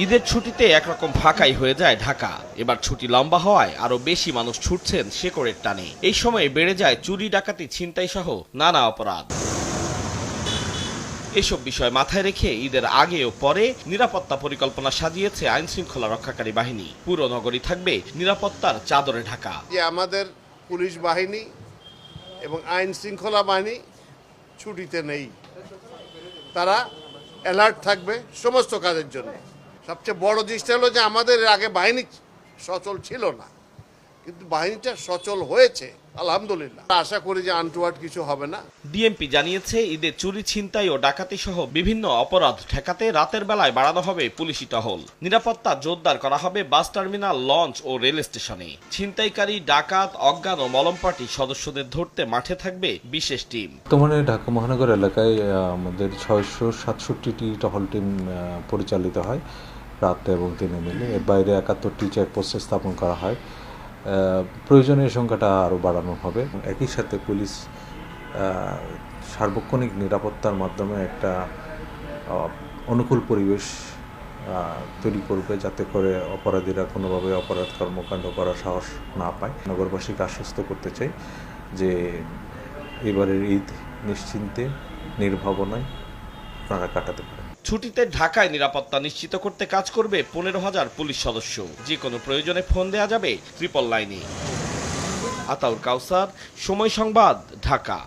ঈদের ছুটিতে একরকম ফাঁকাই হয়ে যায় ঢাকা। এবার ছুটি লম্বা হওয়ায় আরো বেশি মানুষ ছুটছেন শেকড়ের টানে। এই সময় বেড়ে যায় চুরি, ডাকাতি, ছিনতাই সহ নানা অপরাধ। এসব বিষয় মাথায় রেখে ঈদের আগে ও পরে নিরাপত্তা পরিকল্পনা সাজিয়েছে আইন শৃঙ্খলা রক্ষাকারী বাহিনী। পুরো নগরী থাকবে নিরাপত্তার চাদরে ঢাকা। যে আমাদের পুলিশ বাহিনী এবং আইন শৃঙ্খলা বাহিনী ছুটিতে নেই, তারা অ্যালার্ট থাকবে সমস্ত কাজের জন্য। সবচেয়ে বড় জিনিসটা হলো যে আমাদের আগে বাহিনী সচল ছিল না, কিন্তু বাহিনীটা সচল হয়েছে আলহামদুলিল্লাহ। আশা করি যে আনটুয়ার্ড কিছু হবে না। ডিএমপি জানিয়েছে ঈদে চুরি, ছিনতাই ও ডাকাতি সহ বিভিন্ন অপরাধ ঠেকাতে রাতের বেলায় বাড়ানো হবে পুলিশি টহল। নিরাপত্তা জোরদার করা হবে বাস টার্মিনাল, লঞ্চ ও রেল স্টেশনে। ছিনতাইকারী, ডাকাত, অজ্ঞান ও মলম পার্টি সদস্যদের ধরতে মাঠে থাকবে বিশেষ টিম। বর্তমানে ঢাকা মহানগর এলাকায় আমাদের 667টি টহল টিম পরিচালিত হয় রাতে এবং দিনে মিলে। এর বাইরে 71টি চেকপোস্ট স্থাপন করা হয়। প্রয়োজনীয় সংখ্যাটা আরও বাড়ানো হবে। একই সাথে পুলিশ সার্বক্ষণিক নিরাপত্তার মাধ্যমে একটা অনুকূল পরিবেশ তৈরি করবে, যাতে করে অপরাধীরা কোনোভাবে অপরাধ কর্মকাণ্ড করার সাহস না পায়। নগরবাসীকে আশ্বস্ত করতে চাই যে এবারের ঈদ নিশ্চিন্তে, নির্ভাবনায় আপনারা কাটাতে পারেন। ছুটিতে ঢাকায় নিরাপত্তা নিশ্চিত করতে কাজ করবে 15,000 পুলিশ সদস্য। যে কোনো প্রয়োজনে ফোন দেয়া যাবে 999। আতাউর কাউসার, সময় সংবাদ, ঢাকা।